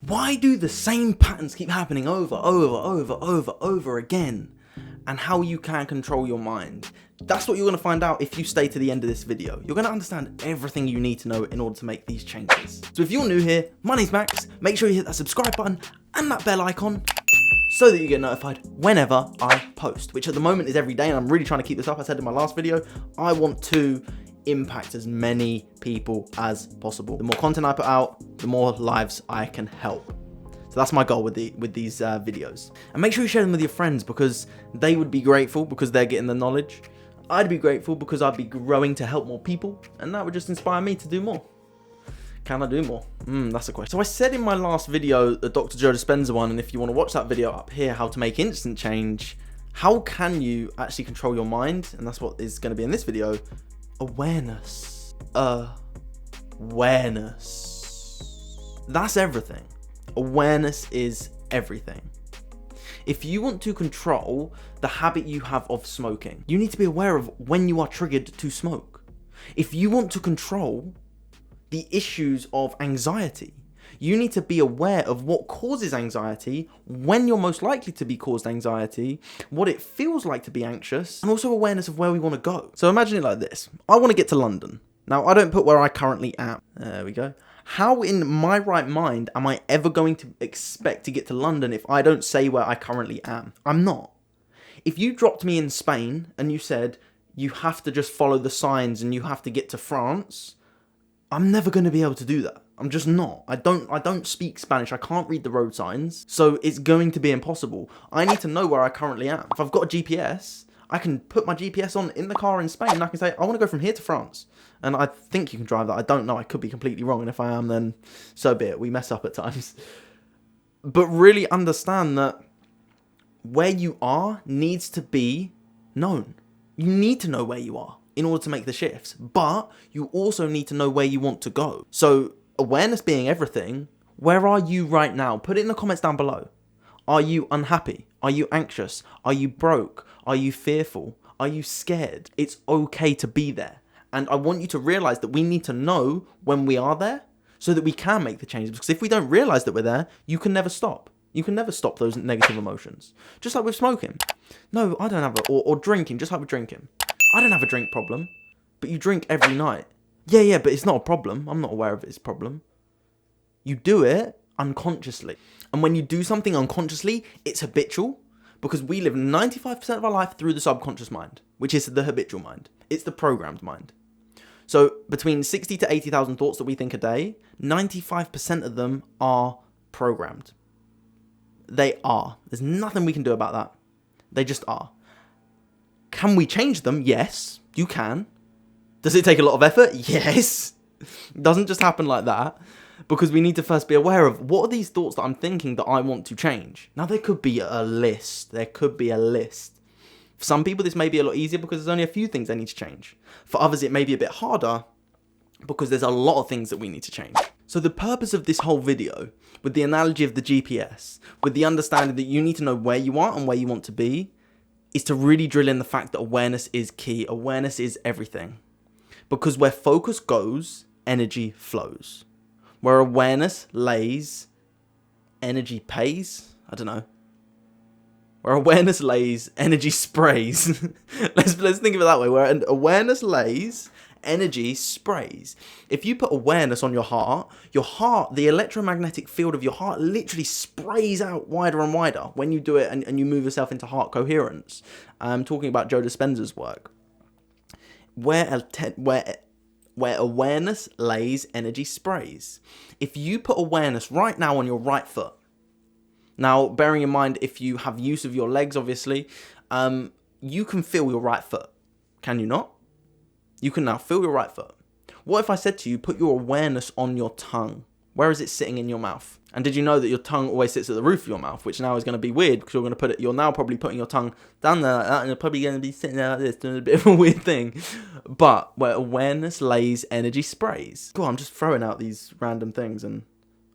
Why do the same patterns keep happening over again? And how you can control your mind. That's what you're going to find out if you stay to the end of this video. You're going to understand everything you need to know in order to make these changes. So if you're new here, my name's Max. Make sure you hit that subscribe button and that bell icon so that you get notified whenever I post, which at the moment is every day, and I'm really trying to keep this up. I said in my last video, I want to impact as many people as possible. The more content I put out, the more lives I can help. So that's my goal with these videos. And make sure you share them with your friends, because they would be grateful because they're getting the knowledge. I'd be grateful because I'd be growing to help more people, and that would just inspire me to do more. Can I do more? That's a question. So I said in my last video, the Dr. Joe Dispenza one, and if you want to watch that video up here, how to make instant change, how can you actually control your mind? And that's what is going to be in this video. Awareness. Awareness. That's everything. Awareness is everything. If you want to control the habit you have of smoking, you need to be aware of when you are triggered to smoke. If you want to control the issues of anxiety, you need to be aware of what causes anxiety, when you're most likely to be caused anxiety, what it feels like to be anxious, and also awareness of where we want to go. So imagine it like this. I want to get to London. Now, I don't put where I currently am. There we go. How in my right mind am I ever going to expect to get to London if I don't say where I currently am? I'm not. If you dropped me in Spain and you said you have to just follow the signs and you have to get to France, I'm never going to be able to do that. I'm just not. I don't speak Spanish. I can't read the road signs. So it's going to be impossible. I need to know where I currently am. If I've got a GPS, I can put my GPS on in the car in Spain and I can say, I want to go from here to France. And I think you can drive that. I don't know. I could be completely wrong. And if I am, then so be it. We mess up at times. But really understand that where you are needs to be known. You need to know where you are in order to make the shifts. But you also need to know where you want to go. So awareness being everything, where are you right now? Put it in the comments down below. Are you unhappy? Are you anxious? Are you broke? Are you fearful? Are you scared? It's okay to be there. And I want you to realize that we need to know when we are there so that we can make the changes. Because if we don't realize that we're there, you can never stop. You can never stop those negative emotions. Just like with smoking. No, I don't have or drinking, just like with drinking. I don't have a drink problem, but you drink every night. Yeah, but it's not a problem. I'm not aware of it as a problem. You do it unconsciously. And when you do something unconsciously, it's habitual, because we live 95% of our life through the subconscious mind, which is the habitual mind. It's the programmed mind. So between 60 to 80,000 thoughts that we think a day, 95% of them are programmed. They are. There's nothing we can do about that. They just are. Can we change them? Yes, you can. Does it take a lot of effort? Yes. It doesn't just happen like that, because we need to first be aware of what are these thoughts that I'm thinking that I want to change. Now, there could be a list. For some people, this may be a lot easier because there's only a few things they need to change. For others, it may be a bit harder because there's a lot of things that we need to change. So the purpose of this whole video, with the analogy of the GPS, with the understanding that you need to know where you are and where you want to be, is to really drill in the fact that awareness is key. Awareness is everything. Because where focus goes, energy flows. Where awareness lays, energy pays. I don't know. Where awareness lays, energy sprays. let's think of it that way. Where awareness lays, energy sprays. If you put awareness on your heart, the electromagnetic field of your heart literally sprays out wider and wider when you do it and you move yourself into heart coherence. I'm talking about Joe Dispenza's work. Where awareness lays, energy sprays. If you put awareness right now on your right foot, now bearing in mind if you have use of your legs, obviously, you can feel your right foot. Can you not? You can now feel your right foot. What if I said to you, put your awareness on your tongue? Where is it sitting in your mouth? And did you know that your tongue always sits at the roof of your mouth, which now is going to be weird because you're now probably putting your tongue down there like that, and you're probably going to be sitting there like this, doing a bit of a weird thing. But where awareness lays, energy sprays. Cool, I'm just throwing out these random things and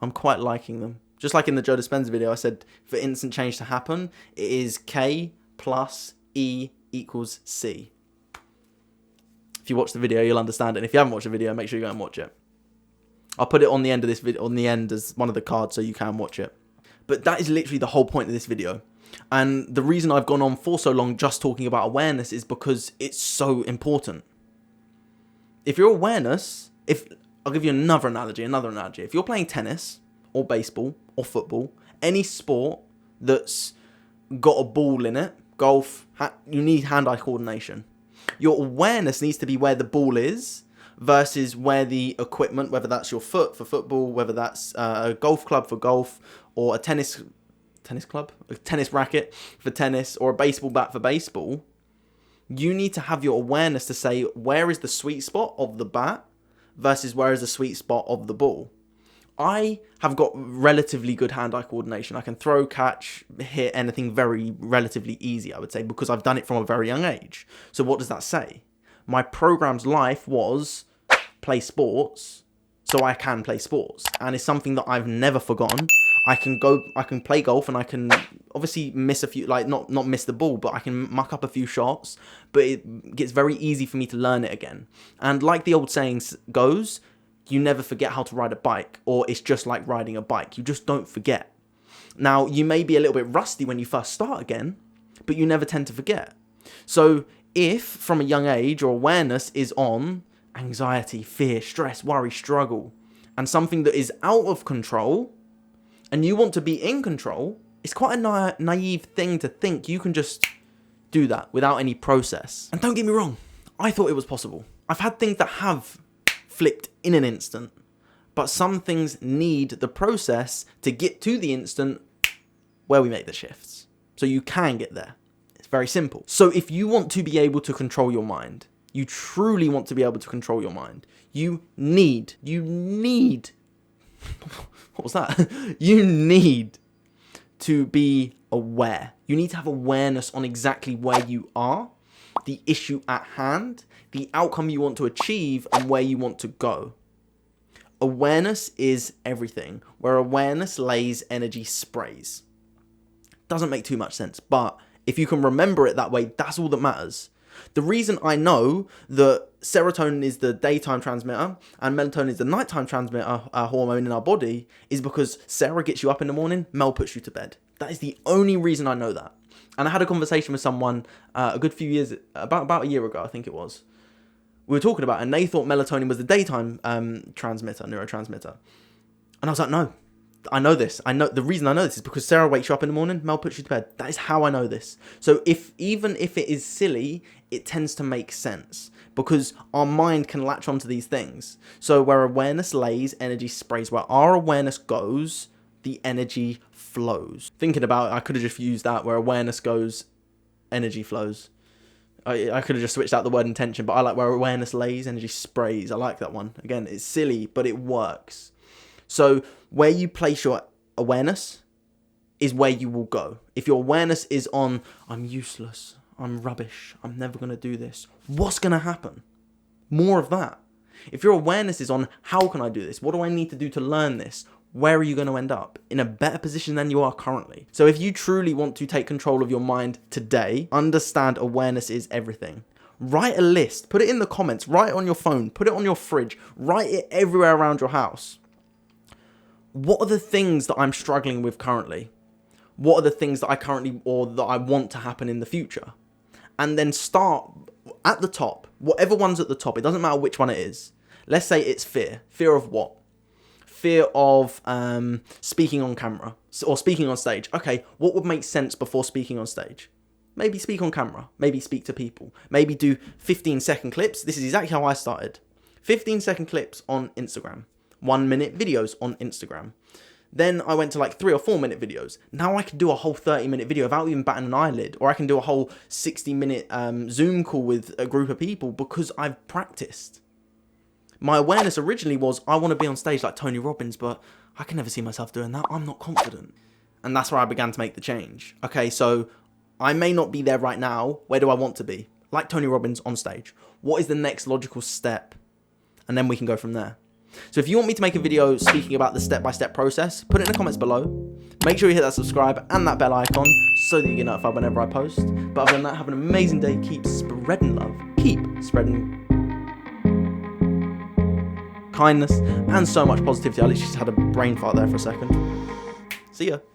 I'm quite liking them. Just like in the Joe Dispenza video, I said for instant change to happen, it is K plus E equals C. If you watch the video, you'll understand it. And if you haven't watched the video, make sure you go and watch it. I'll put it on the end of this video, on the end as one of the cards so you can watch it. But that is literally the whole point of this video. And the reason I've gone on for so long just talking about awareness is because it's so important. If your awareness, I'll give you another analogy. If you're playing tennis or baseball or football, any sport that's got a ball in it, golf, you need hand-eye coordination. Your awareness needs to be where the ball is versus where the equipment, whether that's your foot for football, whether that's a golf club for golf, or a tennis racket for tennis, or a baseball bat for baseball. You need to have your awareness to say, where is the sweet spot of the bat versus where is the sweet spot of the ball. I have got relatively good hand-eye coordination. I can throw, catch, hit anything very relatively easy, I would say, because I've done it from a very young age. So what does that say? My program's life was play sports so I can play sports. And it's something that I've never forgotten. I can play golf and I can obviously miss a few, like not miss the ball, but I can muck up a few shots, but it gets very easy for me to learn it again. And like the old saying goes, you never forget how to ride a bike, or it's just like riding a bike. You just don't forget. Now, you may be a little bit rusty when you first start again, but you never tend to forget. So if from a young age your awareness is on anxiety, fear, stress, worry, struggle, and something that is out of control, and you want to be in control, it's quite a naive thing to think you can just do that without any process. And don't get me wrong, I thought it was possible. I've had things that have flipped in an instant, but some things need the process to get to the instant where we make the shifts. So you can get there. It's very simple. So if you want to be able to control your mind, you truly want to be able to control your mind, you need what was that? You need to be aware. You need to have awareness on exactly where you are, the issue at hand, the outcome you want to achieve, and where you want to go. Awareness is everything. Where awareness lays, energy sprays. Doesn't make too much sense, but if you can remember it that way, that's all that matters. The reason I know that serotonin is the daytime transmitter and melatonin is the nighttime transmitter hormone in our body is because Sarah gets you up in the morning, Mel puts you to bed. That is the only reason I know that. And I had a conversation with someone a good few years, about a year ago, I think it was. We were talking about it, and they thought melatonin was the daytime neurotransmitter. And I was like, no, I know this. I know the reason I know this is because Sarah wakes you up in the morning, Mel puts you to bed. That is how I know this. So even if it is silly, it tends to make sense because our mind can latch onto these things. So where awareness lays, energy sprays. Where our awareness goes, the energy flows. Thinking about it, I could have just used that. Where awareness goes, energy flows. I could have just switched out the word intention, but I like where awareness lays, energy sprays. I like that one. Again, it's silly, but it works. So where you place your awareness is where you will go. If your awareness is on, I'm useless, I'm rubbish, I'm never going to do this, what's going to happen? More of that. If your awareness is on, how can I do this? What do I need to do to learn this? Where are you going to end up? In a better position than you are currently. So if you truly want to take control of your mind today, understand awareness is everything. Write a list, put it in the comments, write it on your phone, put it on your fridge, write it everywhere around your house. What are the things that I'm struggling with currently? What are the things that I want to happen in the future? And then start at the top, whatever one's at the top, it doesn't matter which one it is. Let's say it's fear. Fear of what? Fear of speaking on camera or speaking on stage. Okay, what would make sense before speaking on stage? Maybe speak on camera, maybe speak to people, maybe do 15-second clips. This is exactly how I started. 15-second clips on Instagram. 1-minute videos on Instagram. Then I went to like 3 or 4-minute videos. Now I can do a whole 30-minute video without even batting an eyelid, or I can do a whole 60-minute Zoom call with a group of people because I've practiced. My awareness originally was, I want to be on stage like Tony Robbins, but I can never see myself doing that. I'm not confident. And that's where I began to make the change. Okay, so I may not be there right now. Where do I want to be? Like Tony Robbins on stage. What is the next logical step? And then we can go from there. So if you want me to make a video speaking about the step-by-step process, put it in the comments below. Make sure you hit that subscribe and that bell icon so that you get notified whenever I post. But other than that, have an amazing day. Keep spreading love. Keep spreading kindness, and so much positivity. I literally just had a brain fart there for a second. See ya.